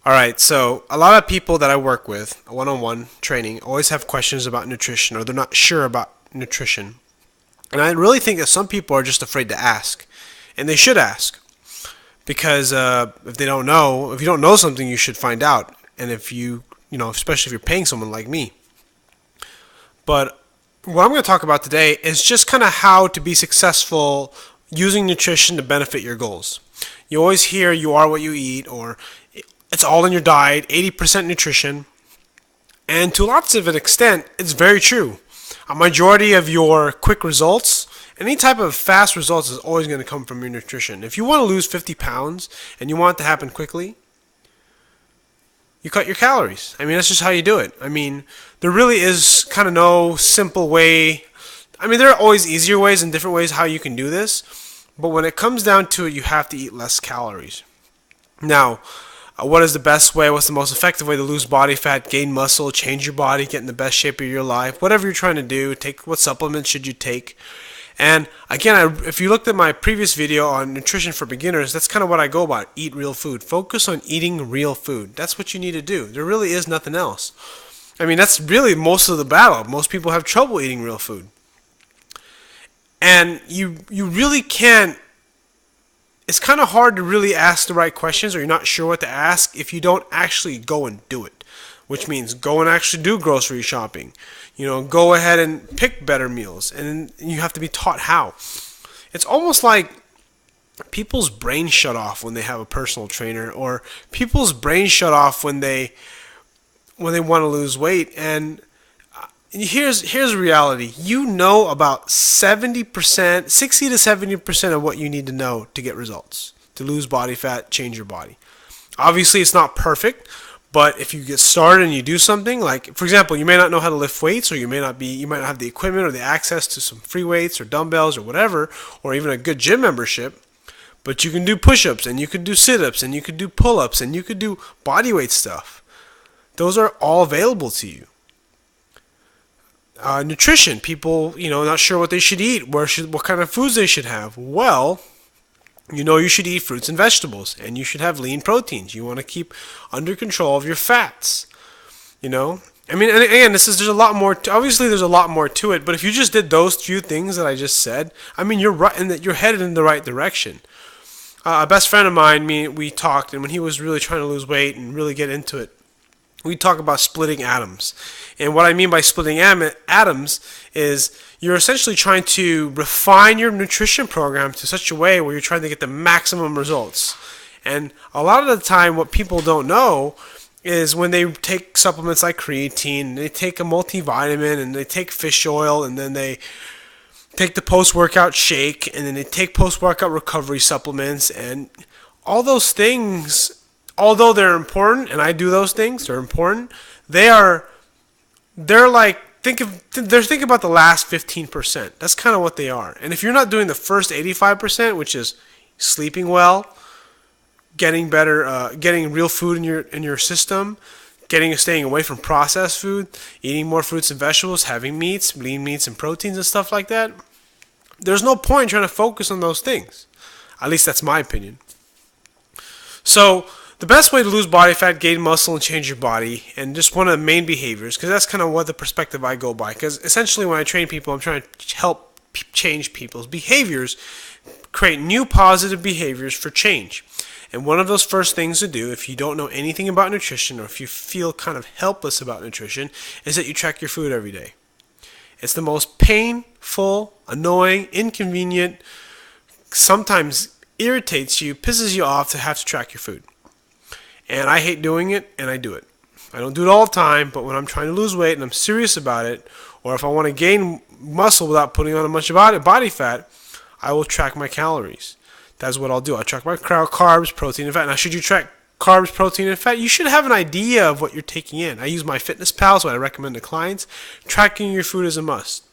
All right, so a lot of people that I work with, one-on-one training, always have questions about nutrition or they're not sure about nutrition. And I really think that some people are just afraid to ask. And they should ask. Because if they don't know, if you don't know something, you should find out. And if especially if you're paying someone like me. But what I'm going to talk about today is just kind of how to be successful using nutrition to benefit your goals. You always hear you are what you eat, or it's all in your diet, 80% nutrition. And to lots of an extent, it's very true. A majority of your quick results, any type of fast results, is always going to come from your nutrition. If you want to lose 50 pounds and you want it to happen quickly, you cut your calories. I mean, that's just how you do it. I mean, there really is kind of no simple way. I mean, there are always easier ways and different ways how you can do this. But when it comes down to it, you have to eat less calories. Now, what is the best way? What's the most effective way to lose body fat, gain muscle, change your body, get in the best shape of your life? Whatever you're trying to do, what supplements should you take? And again, if you looked at my previous video on nutrition for beginners, that's kind of what I go about. Eat real food. Focus on eating real food. That's what you need to do. There really is nothing else. I mean, that's really most of the battle. Most people have trouble eating real food. And you really can't. It's kind of hard to really ask the right questions, or you're not sure what to ask if you don't actually go and do it. Which means go and actually do grocery shopping. Go ahead and pick better meals, and you have to be taught how. It's almost like people's brains shut off when they have a personal trainer, or people's brains shut off when they want to lose weight. And here's reality. You know about 70%, 60 to 70% of what you need to know to get results, to lose body fat, change your body. Obviously, it's not perfect. But if you get started and you do something, like for example, you may not know how to lift weights, or you might not have the equipment or the access to some free weights or dumbbells or whatever, or even a good gym membership, but you can do push-ups and you could do sit-ups and you could do pull-ups and you could do bodyweight stuff. Those are all available to you. Nutrition, people, not sure what they should eat, what kind of foods they should have. Well, you should eat fruits and vegetables, and you should have lean proteins. You want to keep under control of your fats. I mean, and again, there's a lot more. Obviously, there's a lot more to it. But if you just did those few things that I just said, I mean, you're right, and that you're headed in the right direction. A best friend of mine, we talked, and when he was really trying to lose weight and really get into it, we talk about splitting atoms. And what I mean by splitting atoms is you're essentially trying to refine your nutrition program to such a way where you're trying to get the maximum results. And a lot of the time, what people don't know is when they take supplements like creatine, they take a multivitamin, and they take fish oil, and then they take the post-workout shake, and then they take post-workout recovery supplements, and all those things, although they're important, and I do those things, they're important, they're like, think about the last 15%. That's kind of what they are. And if you're not doing the first 85%, which is sleeping well, getting better, getting real food in your system, staying away from processed food, eating more fruits and vegetables, having meats, lean meats and proteins and stuff like that, there's no point in trying to focus on those things. At least that's my opinion. So the best way to lose body fat, gain muscle, and change your body, and just one of the main behaviors, because that's kind of what the perspective I go by, because essentially when I train people, I'm trying to help change people's behaviors, create new positive behaviors for change. And one of those first things to do, if you don't know anything about nutrition, or if you feel kind of helpless about nutrition, is that you track your food every day. It's the most painful, annoying, inconvenient, sometimes irritates you, pisses you off to have to track your food. And I hate doing it, and I do it. I don't do it all the time, but when I'm trying to lose weight and I'm serious about it, or if I want to gain muscle without putting on a bunch of body fat, I will track my calories. That's what I'll do. I'll track my carbs, protein, and fat. Now, should you track carbs, protein, and fat? You should have an idea of what you're taking in. I use MyFitnessPal, so I recommend to clients. Tracking your food is a must.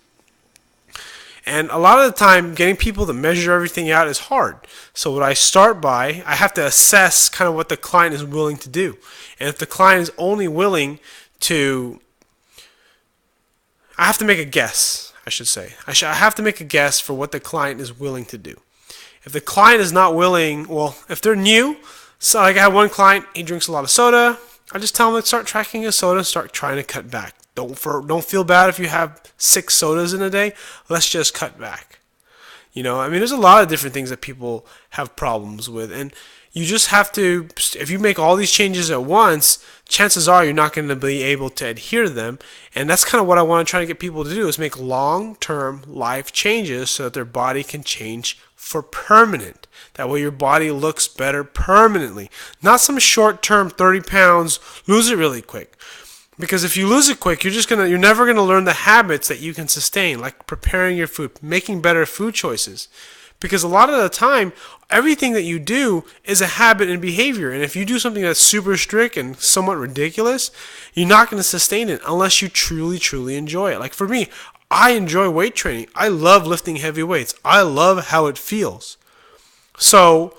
And a lot of the time, getting people to measure everything out is hard. So what I start by, I have to assess kind of what the client is willing to do. And if the client is only willing to, I have to make a guess, I should say. I have to make a guess for what the client is willing to do. If the client is not willing, well, if they're new, So like I had one client, he drinks a lot of soda. I just tell him to start tracking his soda and start trying to cut back. Don't feel bad if you have 6 sodas in a day. Let's just cut back. I mean, there's a lot of different things that people have problems with, and you just have to, if you make all these changes at once, chances are you're not going to be able to adhere to them. And that's kind of what I want to try to get people to do, is make long-term life changes so that their body can change for permanent. That way your body looks better permanently. Not some short-term 30 pounds, lose it really quick. Because if you lose it quick, you're never gonna learn the habits that you can sustain, like preparing your food, making better food choices. Because a lot of the time, everything that you do is a habit and behavior. And if you do something that's super strict and somewhat ridiculous, you're not gonna sustain it unless you truly, truly enjoy it. Like for me, I enjoy weight training. I love lifting heavy weights. I love how it feels. So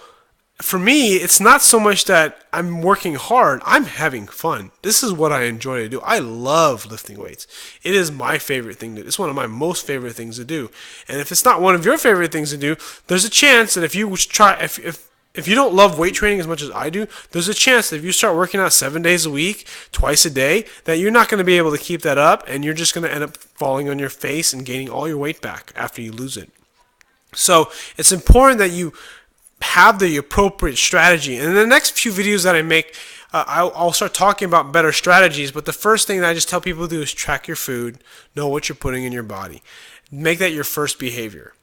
for me, it's not so much that I'm working hard. I'm having fun. This is what I enjoy to do. I love lifting weights. It is my favorite thing to do. It's one of my most favorite things to do. And if it's not one of your favorite things to do, there's a chance that if you don't love weight training as much as I do, there's a chance that if you start working out 7 days a week, twice a day, that you're not going to be able to keep that up, and you're just going to end up falling on your face and gaining all your weight back after you lose it. So it's important that you have the appropriate strategy. And in the next few videos that I make, I'll start talking about better strategies. But the first thing that I just tell people to do is track your food, know what you're putting in your body. Make that your first behavior.